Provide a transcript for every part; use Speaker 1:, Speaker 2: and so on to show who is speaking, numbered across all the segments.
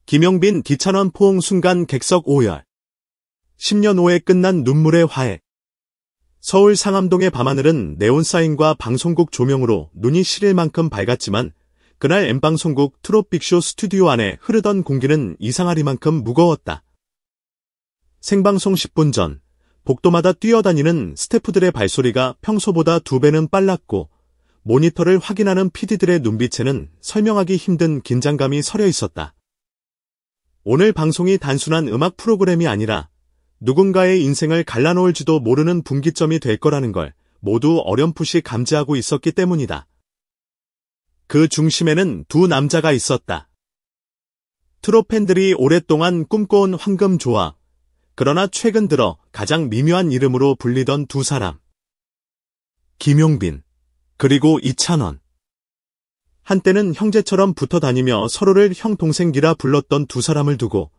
Speaker 1: 김용빈 기찬원 포옹 순간 객석 오열. 10년 후에 끝난 눈물의 화해. 서울 상암동의 밤하늘은 네온사인과 방송국 조명으로 눈이 시릴 만큼 밝았지만 그날 M방송국 트롯빅쇼 스튜디오 안에 흐르던 공기는 이상하리만큼 무거웠다. 생방송 10분 전 복도마다 뛰어다니는 스태프들의 발소리가 평소보다 2배는 빨랐고 모니터를 확인하는 PD들의 눈빛에는 설명하기 힘든 긴장감이 서려 있었다. 오늘 방송이 단순한 음악 프로그램이 아니라 누군가의 인생을 갈라놓을지도 모르는 분기점이 될 거라는 걸 모두 어렴풋이 감지하고 있었기 때문이다. 그 중심에는 두 남자가 있었다. 트롯 팬들이 오랫동안 꿈꿔온 황금 조합, 그러나 최근 들어 가장 미묘한 이름으로 불리던 두 사람. 김용빈, 그리고 이찬원. 한때는 형제처럼 붙어 다니며 서로를 형 동생기라 불렀던 두 사람을 두고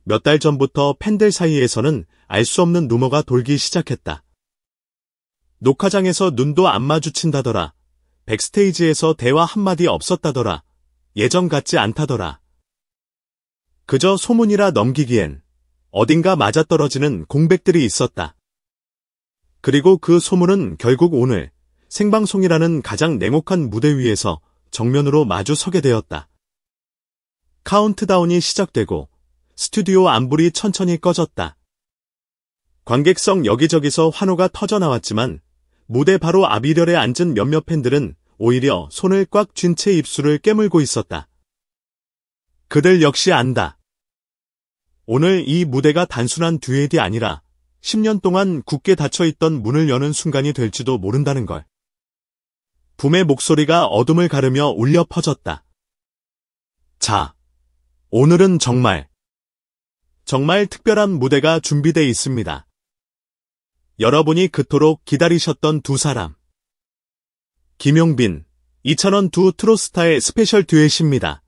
Speaker 1: 몇 달 전부터 팬들 사이에서는 알 수 없는 루머가 돌기 시작했다. 녹화장에서 눈도 안 마주친다더라. 백스테이지에서 대화 한마디 없었다더라. 예전 같지 않다더라. 그저 소문이라 넘기기엔 어딘가 맞아떨어지는 공백들이 있었다. 그리고 그 소문은 결국 오늘 생방송이라는 가장 냉혹한 무대 위에서 정면으로 마주 서게 되었다. 카운트다운이 시작되고 스튜디오 안불이 천천히 꺼졌다. 관객석 여기저기서 환호가 터져나왔지만 무대 바로 앞 이렬에 앉은 몇몇 팬들은 오히려 손을 꽉 쥔 채 입술을 깨물고 있었다. 그들 역시 안다. 오늘 이 무대가 단순한 듀엣이 아니라 10년 동안 굳게 닫혀있던 문을 여는 순간이 될지도 모른다는 걸. 붐의 목소리가 어둠을 가르며 울려 퍼졌다. 자, 오늘은 정말 특별한 무대가 준비되어 있습니다. 여러분이 그토록 기다리셨던 두 사람. 김용빈, 이찬원 두 트롯스타의 스페셜 듀엣입니다.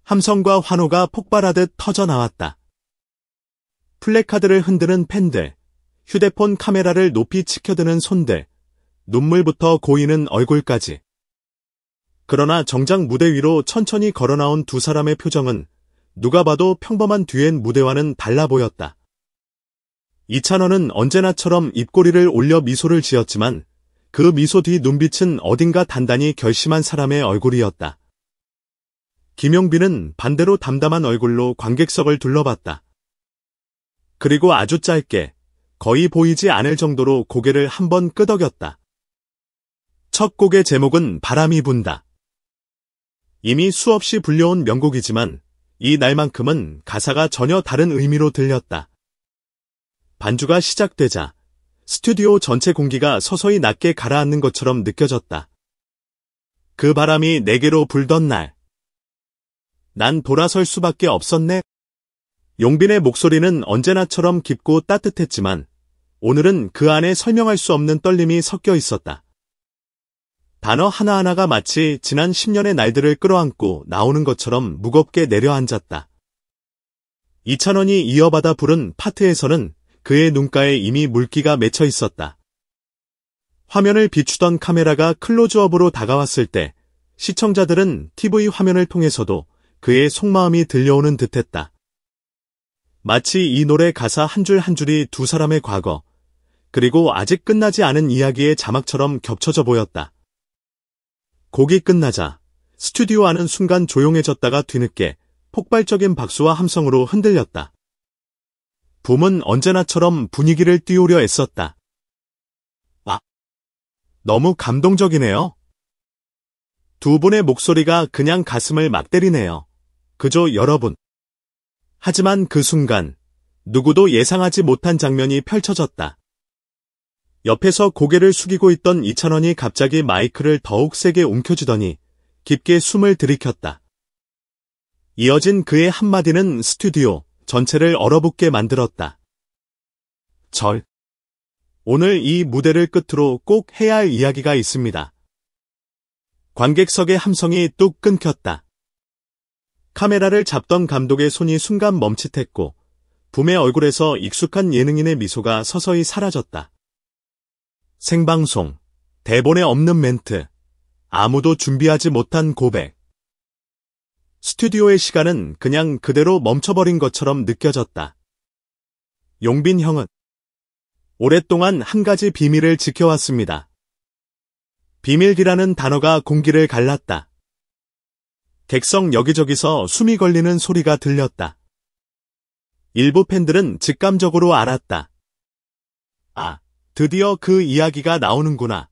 Speaker 1: 함성과 환호가 폭발하듯 터져나왔다. 플래카드를 흔드는 팬들, 휴대폰 카메라를 높이 치켜드는 손들, 눈물부터 고이는 얼굴까지. 그러나 정작 무대 위로 천천히 걸어나온 두 사람의 표정은 누가 봐도 평범한 듀엣 무대와는 달라 보였다. 이찬원은 언제나처럼 입꼬리를 올려 미소를 지었지만 그 미소 뒤 눈빛은 어딘가 단단히 결심한 사람의 얼굴이었다. 김용빈은 반대로 담담한 얼굴로 관객석을 둘러봤다. 그리고 아주 짧게, 거의 보이지 않을 정도로 고개를 한번 끄덕였다. 첫 곡의 제목은 바람이 분다. 이미 수없이 불려온 명곡이지만 이 날만큼은 가사가 전혀 다른 의미로 들렸다. 반주가 시작되자 스튜디오 전체 공기가 서서히 낮게 가라앉는 것처럼 느껴졌다. 그 바람이 내게로 불던 날. 난 돌아설 수밖에 없었네. 용빈의 목소리는 언제나처럼 깊고 따뜻했지만 오늘은 그 안에 설명할 수 없는 떨림이 섞여 있었다. 단어 하나하나가 마치 지난 10년의 날들을 끌어안고 나오는 것처럼 무겁게 내려앉았다. 이찬원이 이어받아 부른 파트에서는 그의 눈가에 이미 물기가 맺혀 있었다. 화면을 비추던 카메라가 클로즈업으로 다가왔을 때 시청자들은 TV 화면을 통해서도 그의 속마음이 들려오는 듯했다. 마치 이 노래 가사 한 줄 한 줄이 두 사람의 과거, 그리고 아직 끝나지 않은 이야기의 자막처럼 겹쳐져 보였다. 곡이 끝나자 스튜디오 안은 순간 조용해졌다가 뒤늦게 폭발적인 박수와 함성으로 흔들렸다. 붐은 언제나처럼 분위기를 띄우려 애썼다. 와, 너무 감동적이네요. 두 분의 목소리가 그냥 가슴을 막 때리네요. 그저 여러분. 하지만 그 순간 누구도 예상하지 못한 장면이 펼쳐졌다. 옆에서 고개를 숙이고 있던 이찬원이 갑자기 마이크를 더욱 세게 움켜쥐더니 깊게 숨을 들이켰다. 이어진 그의 한마디는 스튜디오 전체를 얼어붙게 만들었다. 오늘 이 무대를 끝으로 꼭 해야 할 이야기가 있습니다. 관객석의 함성이 뚝 끊겼다. 카메라를 잡던 감독의 손이 순간 멈칫했고 붐의 얼굴에서 익숙한 예능인의 미소가 서서히 사라졌다. 생방송, 대본에 없는 멘트, 아무도 준비하지 못한 고백. 스튜디오의 시간은 그냥 그대로 멈춰버린 것처럼 느껴졌다. 용빈 형은 오랫동안 한 가지 비밀을 지켜왔습니다. 비밀이라는 단어가 공기를 갈랐다. 객석 여기저기서 숨이 걸리는 소리가 들렸다. 일부 팬들은 직감적으로 알았다. 아, 드디어 그 이야기가 나오는구나.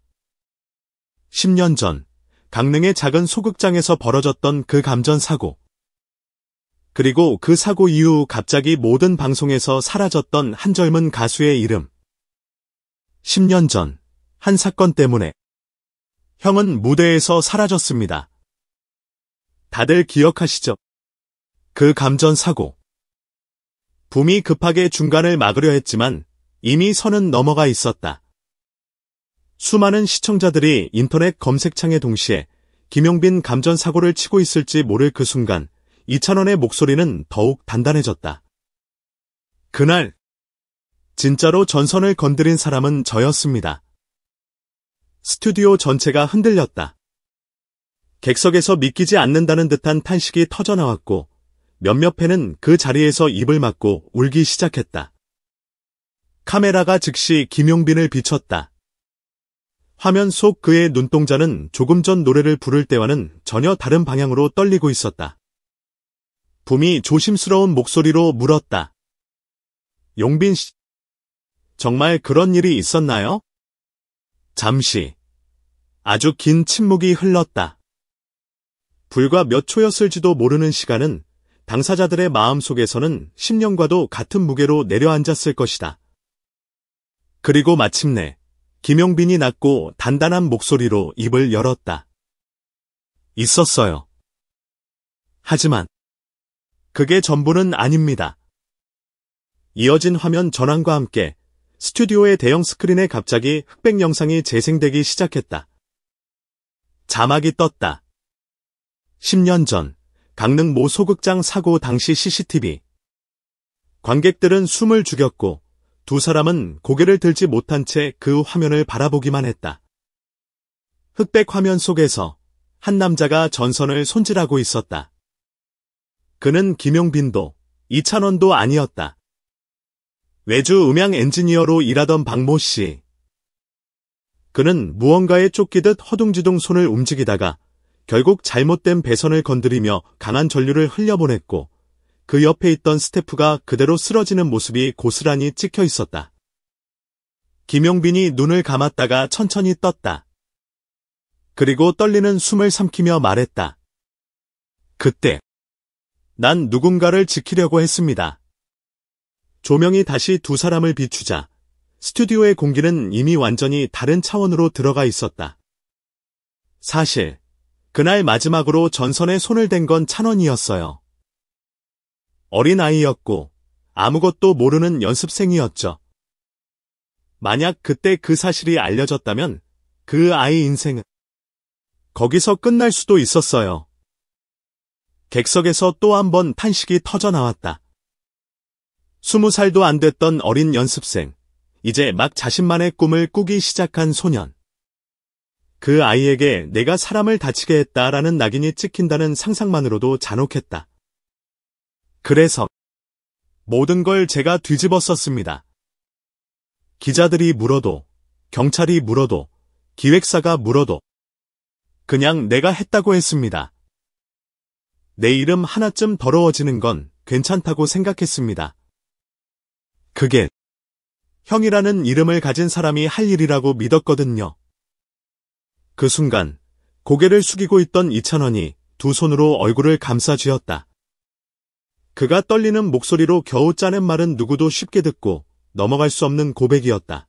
Speaker 1: 10년 전, 강릉의 작은 소극장에서 벌어졌던 그 감전사고. 그리고 그 사고 이후 갑자기 모든 방송에서 사라졌던 한 젊은 가수의 이름. 10년 전, 한 사건 때문에 형은 무대에서 사라졌습니다. 다들 기억하시죠? 그 감전사고. 붐이 급하게 중간을 막으려 했지만 이미 선은 넘어가 있었다. 수많은 시청자들이 인터넷 검색창에 동시에 김용빈 감전사고를 치고 있을지 모를 그 순간 이찬원의 목소리는 더욱 단단해졌다. 그날 진짜로 전선을 건드린 사람은 저였습니다. 스튜디오 전체가 흔들렸다. 객석에서 믿기지 않는다는 듯한 탄식이 터져나왔고 몇몇 팬은 그 자리에서 입을 막고 울기 시작했다. 카메라가 즉시 김용빈을 비췄다. 화면 속 그의 눈동자는 조금 전 노래를 부를 때와는 전혀 다른 방향으로 떨리고 있었다. 붐이 조심스러운 목소리로 물었다. 용빈 씨, 정말 그런 일이 있었나요? 잠시 아주 긴 침묵이 흘렀다. 불과 몇 초였을지도 모르는 시간은 당사자들의 마음속에서는 10년과도 같은 무게로 내려앉았을 것이다. 그리고 마침내 김용빈이 낮고 단단한 목소리로 입을 열었다. 있었어요. 하지만 그게 전부는 아닙니다. 이어진 화면 전환과 함께 스튜디오의 대형 스크린에 갑자기 흑백 영상이 재생되기 시작했다. 자막이 떴다. 10년 전 강릉 모 소극장 사고 당시 CCTV. 관객들은 숨을 죽였고 두 사람은 고개를 들지 못한 채 그 화면을 바라보기만 했다. 흑백 화면 속에서 한 남자가 전선을 손질하고 있었다. 그는 김용빈도 이찬원도 아니었다. 외주 음향 엔지니어로 일하던 박모 씨. 그는 무언가에 쫓기듯 허둥지둥 손을 움직이다가 결국 잘못된 배선을 건드리며 강한 전류를 흘려보냈고 그 옆에 있던 스태프가 그대로 쓰러지는 모습이 고스란히 찍혀 있었다. 김용빈이 눈을 감았다가 천천히 떴다. 그리고 떨리는 숨을 삼키며 말했다. 그때 난 누군가를 지키려고 했습니다. 조명이 다시 두 사람을 비추자 스튜디오의 공기는 이미 완전히 다른 차원으로 들어가 있었다. 사실 그날 마지막으로 전선에 손을 댄 건 찬원이었어요. 어린아이였고 아무것도 모르는 연습생이었죠. 만약 그때 그 사실이 알려졌다면 그 아이 인생은 거기서 끝날 수도 있었어요. 객석에서 또 한 번 탄식이 터져나왔다. 20살도 안 됐던 어린 연습생, 이제 막 자신만의 꿈을 꾸기 시작한 소년. 그 아이에게 내가 사람을 다치게 했다라는 낙인이 찍힌다는 상상만으로도 잔혹했다. 그래서 모든 걸 제가 뒤집었었습니다. 기자들이 물어도, 경찰이 물어도, 기획사가 물어도 그냥 내가 했다고 했습니다. 내 이름 하나쯤 더러워지는 건 괜찮다고 생각했습니다. 그게 형이라는 이름을 가진 사람이 할 일이라고 믿었거든요. 그 순간 고개를 숙이고 있던 이찬원이 두 손으로 얼굴을 감싸 쥐었다. 그가 떨리는 목소리로 겨우 짜낸 말은 누구도 쉽게 듣고 넘어갈 수 없는 고백이었다.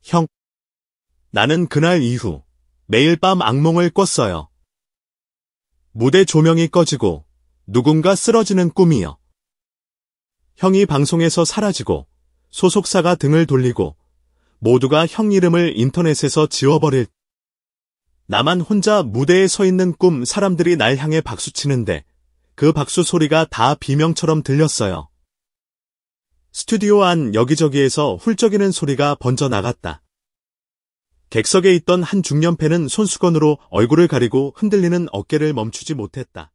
Speaker 1: 형, 나는 그날 이후 매일 밤 악몽을 꿨어요. 무대 조명이 꺼지고 누군가 쓰러지는 꿈이요. 형이 방송에서 사라지고 소속사가 등을 돌리고 모두가 형 이름을 인터넷에서 지워버릴. 나만 혼자 무대에 서 있는 꿈, 사람들이 날 향해 박수치는데 그 박수 소리가 다 비명처럼 들렸어요. 스튜디오 안 여기저기에서 훌쩍이는 소리가 번져나갔다. 객석에 있던 한 중년 팬은 손수건으로 얼굴을 가리고 흔들리는 어깨를 멈추지 못했다.